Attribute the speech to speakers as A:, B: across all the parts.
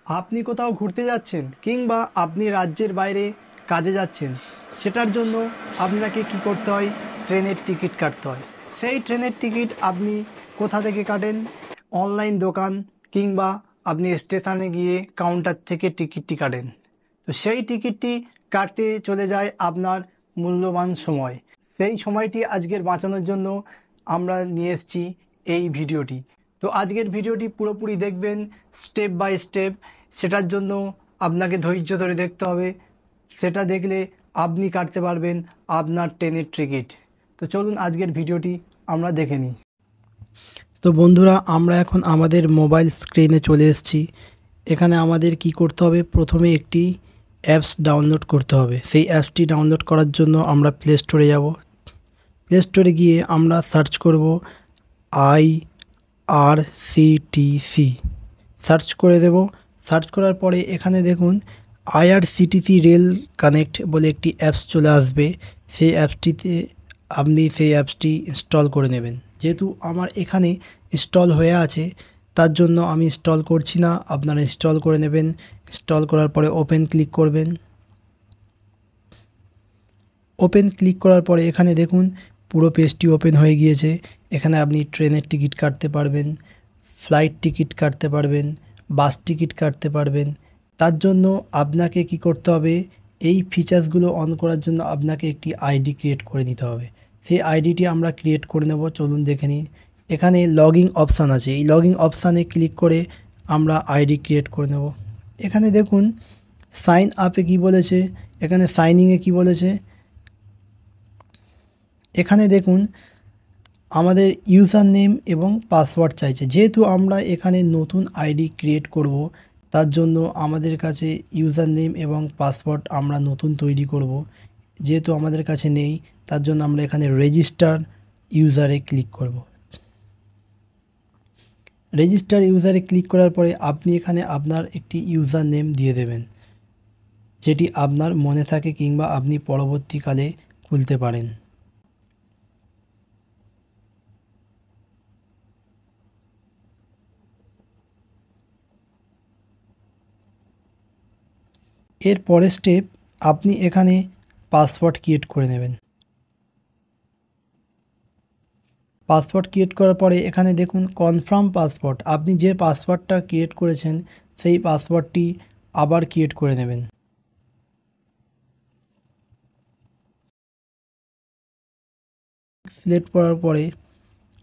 A: আপনি কোথাও ঘুরতে যাচ্ছেন কিংবা আপনি রাজ্যের বাইরে কাজে যাচ্ছেন, সেটার জন্য আপনাকে কি করতে হয়? ট্রেনের টিকিট কাটতে হয়। সেই ট্রেনের টিকিট আপনি কোথা থেকে কাটেন? অনলাইন দোকান কিংবা আপনি স্টেশনে গিয়ে কাউন্টার থেকে টিকিটটি কাটেন। তো সেই টিকিটটি কাটতে চলে যায় আপনার মূল্যবান সময়। সেই সময়টি আজকের বাঁচানোর জন্য আমরা নিয়ে এসেছি এই ভিডিওটি। তো আজকের ভিডিওটি পুরোপুরি দেখবেন, স্টেপ বাই স্টেপ। সেটার জন্য আপনাকে ধৈর্য ধরে দেখতে হবে। সেটা দেখলে আপনি কাটতে পারবেন আপনার ট্রেনের টিকিট। তো চলুন আজকের ভিডিওটি আমরা দেখে নিই। তো বন্ধুরা, আমরা এখন আমাদের মোবাইল স্ক্রিনে চলে এসেছি। এখানে আমাদের কি করতে হবে? প্রথমে একটি অ্যাপস ডাউনলোড করতে হবে। সেই অ্যাপসটি ডাউনলোড করার জন্য আমরা প্লে স্টোরে যাব। প্লে স্টোরে গিয়ে আমরা সার্চ করব IRCTC। সার্চ করে দেব। সার্চ করার পরে এখানে দেখুন IRCTC রেল কানেক্ট বলে একটি অ্যাপস চলে আসবে। সেই অ্যাপসটি ইনস্টল করে নেবেন। যেহেতু আমার এখানে ইনস্টল হয়ে আছে, তার জন্য আমি ইনস্টল করছি না, আপনারা ইনস্টল করে নেবেন। ইনস্টল করার পরে ওপেন ক্লিক করবেন। ওপেন ক্লিক করার পরে এখানে দেখুন পুরো পেজটি ওপেন হয়ে গিয়েছে। এখানে আপনি ট্রেনের টিকিট কাটতে পারবেন, ফ্লাইট টিকিট কাটতে পারবেন, বাস টিকিট কাটতে পারবেন। তার জন্য আপনাকে কি করতে হবে? এই ফিচার্সগুলো অন করার জন্য আপনাকে একটি আইডি ক্রিয়েট করে নিতে হবে। সেই আইডিটি আমরা ক্রিয়েট করে নেব। চলুন দেখে নিই। এখানে লগইন অপশান আছে, এই লগইন অপশানে ক্লিক করে আমরা আইডি ক্রিয়েট করে নেব। এখানে দেখুন সাইন আপে কি বলেছে, এখানে সাইনিংয়ে কি বলেছে। এখানে দেখুন আমাদের ইউজার নেম এবং পাসওয়ার্ড চাইছে। যেহেতু আমরা এখানে নতুন আইডি ক্রিয়েট করব, তার জন্য আমাদের কাছে ইউজার নেম এবং পাসওয়ার্ড আমরা নতুন তৈরি করব। যেহেতু আমাদের কাছে নেই, তার জন্য আমরা এখানে রেজিস্টার ইউজারে ক্লিক করব। রেজিস্টার ইউজারে ক্লিক করার পরে আপনি এখানে আপনার একটি ইউজার নেম দিয়ে দেবেন, যেটি আপনার মনে থাকে কিংবা আপনি পরবর্তীকালে খুলতে পারেন। এর পরের স্টেপ, আপনি এখানে পাসওয়ার্ড ক্রিয়েট করে নেবেন। পাসওয়ার্ড ক্রিয়েট করার পরে এখানে দেখুন কনফার্ম পাসওয়ার্ড। আপনি যে পাসওয়ার্ডটা ক্রিয়েট করেছেন সেই পাসওয়ার্ডটি আবার ক্রিয়েট করে নেবেন। সিলেক্ট করার পরে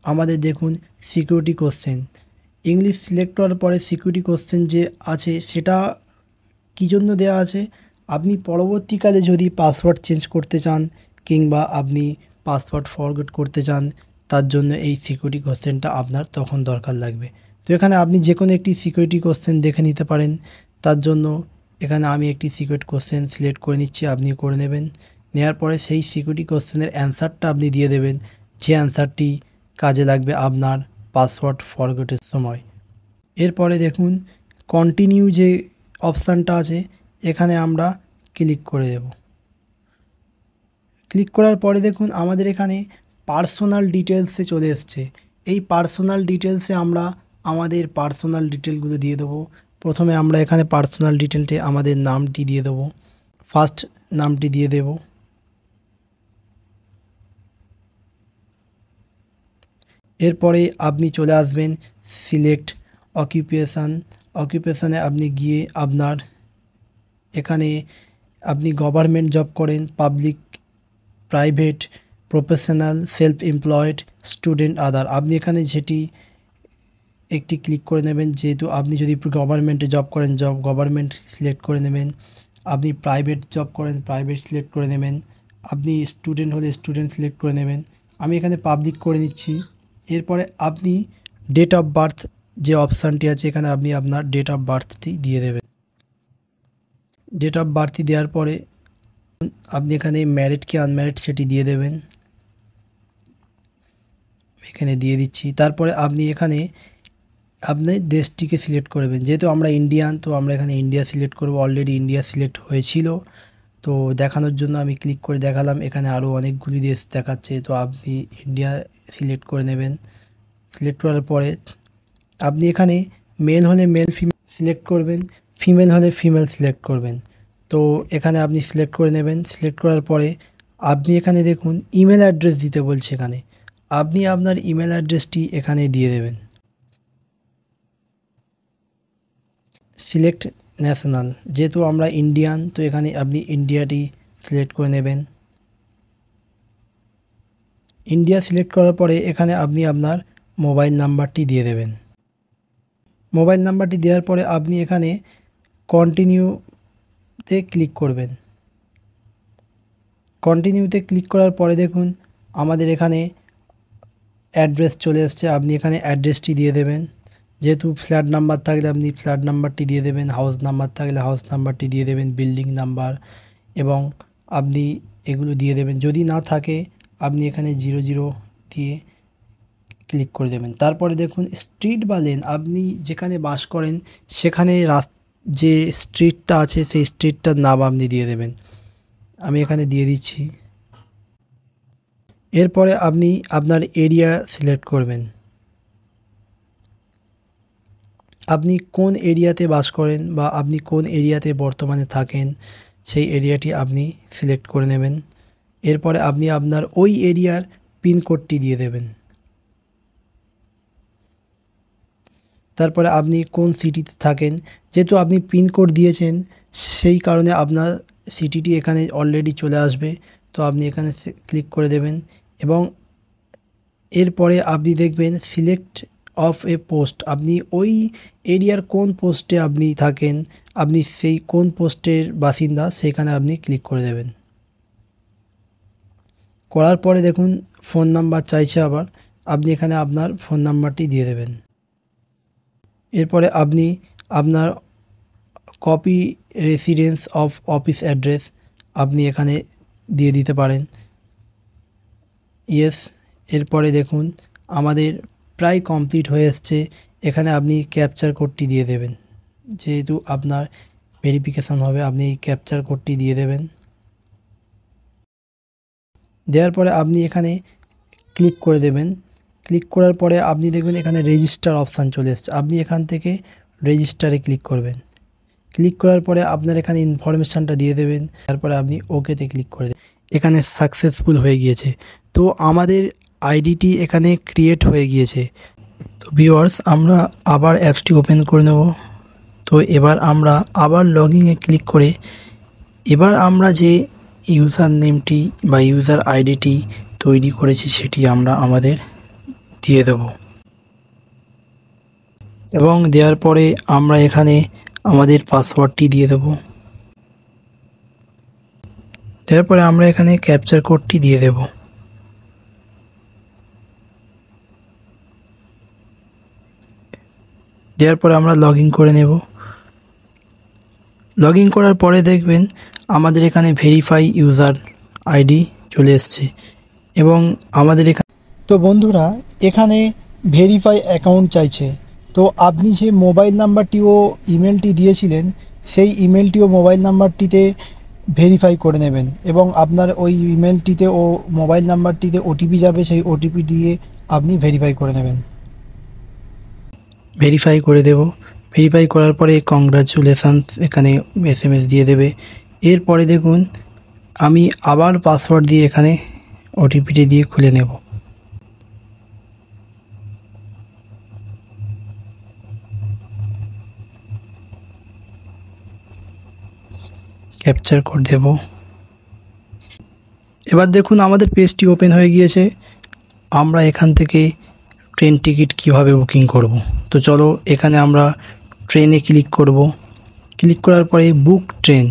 A: আমাদের দেখুন সিকিউরিটি কোশ্চেন, ইংলিশ সিলেক্ট করার পরে সিকিউরিটি কোশ্চেন যে আছে সেটা কী জন্য দেওয়া আছে? আপনি পরবর্তীকালে যদি পাসওয়ার্ড চেঞ্জ করতে চান কিংবা আপনি পাসওয়ার্ড ফরগেট করতে চান, তার জন্য এই সিকিউরিটি কোশ্চেনটা আপনার তখন দরকার লাগবে। তো এখানে আপনি যে কোনো একটি সিকিউরিটি কোশ্চেন দেখে নিতে পারেন। তার জন্য এখানে আমি একটি সিকিউরিটি কোশ্চেন সিলেক্ট করে নিচ্ছি, আপনি করে নেবেন। নেওয়ার পরে সেই সিকিউরিটি কোশ্চেনের অ্যান্সারটা আপনি দিয়ে দেবেন, যে অ্যান্সারটি কাজে লাগবে আপনার পাসওয়ার্ড ফরগেটের সময়। এরপরে দেখুন কন্টিনিউ যে অপশানটা আছে, এখানে আমরা ক্লিক করে দেব। ক্লিক করার পরে দেখুন আমাদের এখানে পার্সোনাল ডিটেলসে চলে এসছে। এই পার্সোনাল ডিটেলসে আমরা আমাদের পার্সোনাল ডিটেলগুলো দিয়ে দেবো। প্রথমে আমরা এখানে পার্সোনাল ডিটেলটে আমাদের নামটি দিয়ে দেবো, ফার্স্ট নামটি দিয়ে দেব। এরপরে আপনি চলে আসবেন সিলেক্ট অকুপেশান। অকুপেশানে আপনি গিয়ে আপনার এখানে আপনি গভর্নমেন্ট জব করেন, public, private, professional, self employed, student, other, আপনি এখানে যেটি একটি ক্লিক করে নেবেন। যেহেতু আপনি যদি গভর্নমেন্টে জব করেন গভর্নমেন্ট সিলেক্ট করে নেবেন, আপনি প্রাইভেট জব করেন প্রাইভেট সিলেক্ট করে নেবেন, আপনি স্টুডেন্ট হলে স্টুডেন্ট সিলেক্ট করে নেবেন। আমি এখানে পাবলিক করে নিচ্ছি। এরপরে আপনি ডেট অফ বার্থ যে অপশানটি আছে, এখানে আপনি আপনার ডেট অফ বার্থটি দিয়ে দেবেন। ডেট অফ বার্থটি দেওয়ার পরে আপনি এখানে ম্যারিড কি আনম্যারিড সেটি দিয়ে দেবেন। এখানে দিয়ে দিচ্ছি। তারপরে আপনি এখানে আপনি দেশটিকে সিলেক্ট করবেন। যেহেতু আমরা ইন্ডিয়ান, তো আমরা এখানে ইন্ডিয়া সিলেক্ট করব। অলরেডি ইন্ডিয়া সিলেক্ট হয়েছিল, তো দেখানোর জন্য আমি ক্লিক করে দেখালাম। এখানে আরও অনেকগুলি দেশ দেখাচ্ছে, তো আপনি ইন্ডিয়া সিলেক্ট করে নেবেন। সিলেক্ট করার পরে আপনি এখানে মেল হলে মেল, ফিমেল সিলেক্ট করবেন। ফিমেল হলে ফিমেল সিলেক্ট করবেন। তো এখানে আপনি সিলেক্ট করে নেবেন। সিলেক্ট করার পরে আপনি এখানে দেখুন ইমেল অ্যাড্রেস দিতে বলছে। এখানে আপনি আপনার ইমেল অ্যাড্রেসটি এখানে দিয়ে দেবেন। সিলেক্ট ন্যাশনাল, যেহেতু আমরা ইন্ডিয়ান, তো এখানে আপনি ইন্ডিয়াটি সিলেক্ট করে নেবেন। ইন্ডিয়া সিলেক্ট করার পরে এখানে আপনি আপনার মোবাইল নাম্বারটি দিয়ে দেবেন। মোবাইল নাম্বারটি দেওয়ার পরে আপনি এখানে কন্টিনিউতে ক্লিক করবেন। কন্টিনিউতে ক্লিক করার পরে দেখুন আমাদের এখানে অ্যাড্রেস চলে এসছে। আপনি এখানে অ্যাড্রেসটি দিয়ে দেবেন। যেহেতু ফ্ল্যাট নাম্বার থাকলে আপনি ফ্ল্যাট নাম্বারটি দিয়ে দেবেন, হাউস নাম্বার থাকলে হাউস নাম্বারটি দিয়ে দেবেন, বিল্ডিং নাম্বার এবং আপনি এগুলো দিয়ে দেবেন। যদি না থাকে আপনি এখানে 00 দিয়ে ক্লিক করে দেবেন। তারপরে দেখুন স্ট্রিট বা লেন, আপনি যেখানে বাস করেন সেখানে যে স্ট্রিটটা আছে সেই স্ট্রিটটার নাম আপনি দিয়ে দেবেন। আমি এখানে দিয়ে দিচ্ছি। এরপরে আপনি আপনার এরিয়া সিলেক্ট করবেন। আপনি কোন এরিয়াতে বাস করেন বা আপনি কোন এরিয়াতে বর্তমানে থাকেন সেই এরিয়াটি আপনি সিলেক্ট করে নেবেন। এরপরে আপনি আপনার ওই এরিয়ার পিনকোডটি দিয়ে দেবেন। তারপরে আপনি কোন সিটিতে থাকেন, যেহেতু আপনি পিনকোড দিয়েছেন সেই কারণে আপনার সিটিটি এখানে অলরেডি চলে আসবে। তো আপনি এখানে ক্লিক করে দেবেন এবং এরপরে আপনি দেখবেন সিলেক্ট অফ এ পোস্ট, আপনি ওই এরিয়ার কোন পোস্টে আপনি থাকেন, আপনি সেই কোন পোস্টের বাসিন্দা সেখানে আপনি ক্লিক করে দেবেন। করার পরে দেখুন ফোন নাম্বার চাইছে আবার, আপনি এখানে আপনার ফোন নাম্বারটি দিয়ে দেবেন। এরপরে আপনি আপনার copy residence of office address আপনি এখানে দিয়ে দিতে পারেন। ইয়েস। এরপরে দেখুন আমাদের প্রায় কমপ্লিট হয়ে এসছে। এখানে আপনি ক্যাপচার কোডটি দিয়ে দেবেন। যেহেতু আপনার ভেরিফিকেশান হবে আপনি এই ক্যাপচার কোডটি দিয়ে দেবেন। দেওয়ার পরে আপনি এখানে ক্লিক করে দেবেন। ক্লিক করার পরে আপনি দেখবেন এখানে রেজিস্টার অপশান চলে এসছে। আপনি এখান থেকে রেজিস্টারে ক্লিক করবেন। ক্লিক করার পরে আপনার এখানে ইনফরমেশানটা দিয়ে দেবেন। তারপরে আপনি ওকেতে ক্লিক করে দেবেন। এখানে সাকসেসফুল হয়ে গিয়েছে। তো আমাদের আইডিটি এখানে ক্রিয়েট হয়ে গিয়েছে। তো ভিউয়ার্স, আমরা আবার অ্যাপসটি ওপেন করে নেব। তো এবার আমরা আবার লগইনে ক্লিক করে এবার আমরা যে ইউজার নেমটি বা ইউজার আইডিটি তৈরি করেছি সেটি আমরা আমাদের দিয়ে দেব এবং দেওয়ার পরে আমরা এখানে আমাদের পাসওয়ার্ডটি দিয়ে দেব। দেওয়ার পরে আমরা এখানে ক্যাপচার কোডটি দিয়ে দেব। দেওয়ার পরে আমরা লগ ইন করে নেব। লগ ইন করার পরে দেখবেন আমাদের এখানে ভেরিফাই ইউজার আইডি চলে এসছে এবং আমাদের এখানে তো বন্ধুরা এখানে ভেরিফাই অ্যাকাউন্ট চাইছে। তো আপনি যে মোবাইল নাম্বারটি ও ইমেলটি দিয়েছিলেন সেই ইমেলটি ও মোবাইল নাম্বারটিতে ভেরিফাই করে নেবেন এবং আপনার ওই ইমেলটিতে ও মোবাইল নাম্বারটিতে ওটিপি যাবে, সেই ওটিপি দিয়ে আপনি ভেরিফাই করে নেবেন। ভেরিফাই করে দেব। ভেরিফাই করার পরে কংগ্রাচুলেশনস এখানে SMS দিয়ে দেবে। এরপরে দেখুন আমি আবার পাসওয়ার্ড দিয়ে এখানে ওটিপিটি দিয়ে খুলে নেব। ক্যাপচার কোড দেব। এবার দেখুন আমাদের পেজটি ওপেন হয়ে গিয়েছে। আমরা এখান থেকে ট্রেন টিকিট কিভাবে বুকিং করব। তো চলো এখানে আমরা ট্রেনে ক্লিক করব। ক্লিক করার পরে বুক ট্রেন।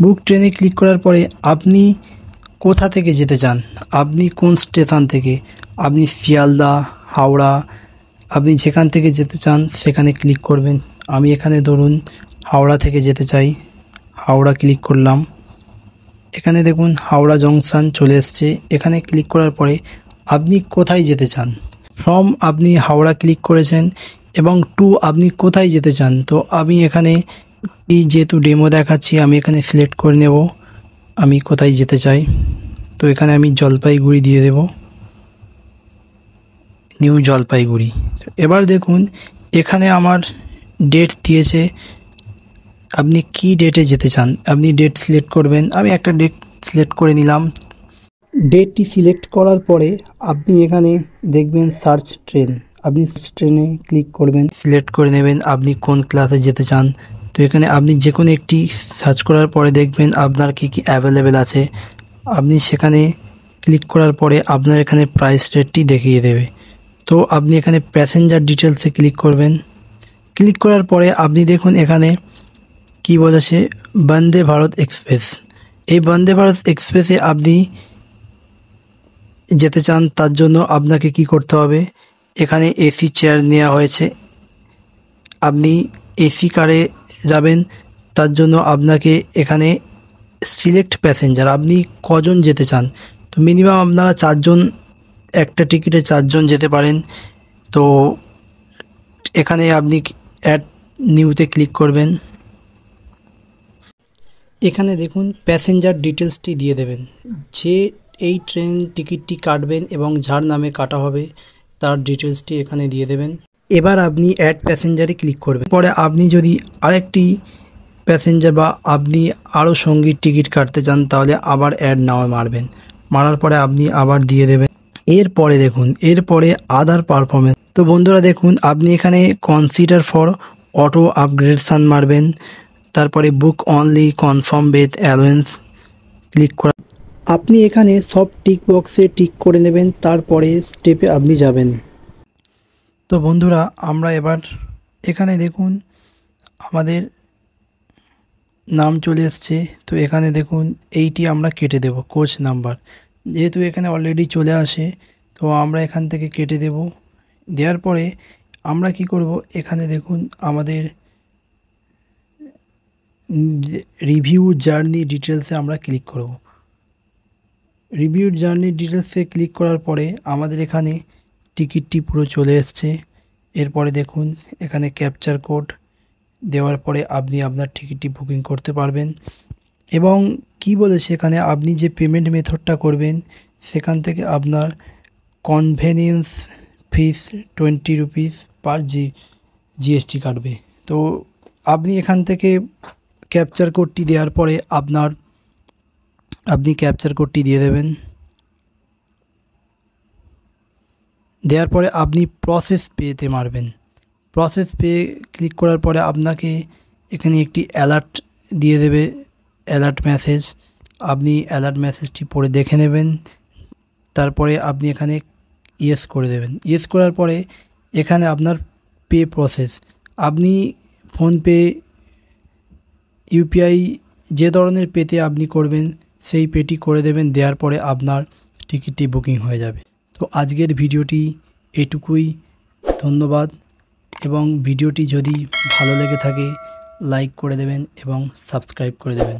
A: বুক ট্রেনে ক্লিক করার পরে আপনি কোথা থেকে যেতে চান, আপনি কোন স্টেশন থেকে, আপনি শিয়ালদা, হাওড়া, আপনি যেখান থেকে যেতে চান সেখানে ক্লিক করবেন। আমি এখানে ধরুন হাওড়া থেকে যেতে চাই, হাওড়া ক্লিক করলাম। এখানে দেখুন হাওড়া জংশন চলে এসছে। এখানে ক্লিক করার পরে আপনি কোথায় যেতে চান, ফ্রম আপনি হাওড়া ক্লিক করেছেন এবং টু আপনি কোথায় যেতে চান। তো আমি এখানে যেহেতু ডেমো দেখাচ্ছি আমি এখানে সিলেক্ট করে নেব আমি কোথায় যেতে চাই। তো এখানে আমি জলপাইগুড়ি দিয়ে দেব, নিউ জলপাইগুড়ি। এবার দেখুন এখানে আমার ডেট দিয়েছে আপনি কি ডেটে যেতে চান আপনি ডেট সিলেক্ট করবেন। আমি একটা ডেট সিলেক্ট করে নিলাম। ডেটটি সিলেক্ট করার পরে আপনি এখানে দেখবেন সার্চ ট্রেন, আপনি ট্রেনে ক্লিক করবেন, সিলেক্ট করে নেবেন আপনি কোন ক্লাসে যেতে চান। তো এখানে আপনি যে কোনো একটি সার্চ করার পরে দেখবেন আপনার কি কি অ্যাভেলেবেল আছে। আপনি সেখানে ক্লিক করার পরে আপনার এখানে প্রাইস রেটটি দেখিয়ে দেবে। তো আপনি এখানে প্যাসেঞ্জার ডিটেলসে ক্লিক করবেন। ক্লিক করার পরে আপনি দেখুন এখানে কি বলেছে, বন্দে ভারত এক্সপ্রেস। এই বন্দে ভারত এক্সপ্রেসে আপনি যেতে চান, তার জন্য আপনাকে কি করতে হবে, এখানে এসি চেয়ার নেওয়া হয়েছে। আপনি এসি কারে যাবেন, তার জন্য আপনাকে এখানে সিলেক্ট প্যাসেঞ্জার, আপনি কজন যেতে চান। তো মিনিমাম আপনারা 4 জন, একটা টিকিটে 4 জন যেতে পারেন। তো এখানে আপনি অ্যাড নিউতে ক্লিক করবেন। এখানে দেখুন প্যাসেঞ্জার ডিটেলসটি দিয়ে দেবেন, যে এই ট্রেন টিকিটটি কাটবেন এবং যার নামে কাটা হবে তার ডিটেলসটি এখানে দিয়ে দেবেন। এবার আপনি অ্যাড প্যাসেঞ্জারে ক্লিক করবেন। পরে আপনি যদি আরেকটি প্যাসেঞ্জার বা আপনি আরও সঙ্গীর টিকিট কাটতে চান তাহলে আবার অ্যাড নাও মারবেন, মারার পরে আপনি আবার দিয়ে দেবেন। এরপরে দেখুন, এরপরে আদার পারফরমেন্স। তো বন্ধুরা দেখুন, আপনি এখানে কনসিডার ফর অটো আপগ্রেডেশন মারবেন, তারপরে book only, confirm with allowance click করা। আপনি এখানে সব টিক বক্সে টিক করে নেবেন, তারপরে স্টেপে আপনি যাবেন। তো বন্ধুরা আমরা এবার এখানে দেখুন আমাদের নাম চলে এসছে। তো এখানে দেখুন এইটি আমরা কেটে দেব, কোচ নাম্বার, যেহেতু এখানে অলরেডি চলে আসে তো আমরা এখান থেকে কেটে দেব। দেওয়ার পরে আমরা কি করব, এখানে দেখুন আমাদের রিভিউ জার্নি ডিটেলসে আমরা ক্লিক করব। রিভিউ জার্নি ডিটেলসে ক্লিক করার পরে আমাদের এখানে টিকিটটি পুরো চলে এসছে। এরপরে দেখুন এখানে ক্যাপচার কোড দেওয়ার পরে আপনি আপনার টিকিটটি বুকিং করতে পারবেন। এবং কি বলে সেখানে আপনি যে পেমেন্ট মেথডটা করবেন সেখান থেকে আপনার কনভেনিয়েন্স ফিস 20 রুপিস পার জিএসটি কাটবে। তো আপনি এখান থেকে ক্যাপচার কোডটি দেওয়ার পরে আপনি ক্যাপচার কোডটি দিয়ে দেবেন। দেওয়ার পরে আপনি প্রসেস পেতে মারবেন। প্রসেস পে ক্লিক করার পরে আপনাকে এখানে একটি অ্যালার্ট দিয়ে দেবে, অ্যালার্ট মেসেজ। আপনি অ্যালার্ট মেসেজটি পড়ে দেখে নেবেন, তারপরে আপনি এখানে ইয়েস করে দেবেন। ইয়েস করার পরে এখানে আপনার পে প্রসেস, আপনি ফোনপে, ইউপিআই যে ধরনের পেতে আপনি করবেন সেই পেটি করে দেবেন। দেওয়ার পরে আপনার টিকিটটি বুকিং হয়ে যাবে। তো আজকের ভিডিওটি এটুকুই, ধন্যবাদ। এবং ভিডিওটি যদি ভালো লেগে থাকে লাইক করে দেবেন এবং সাবস্ক্রাইব করে দেবেন।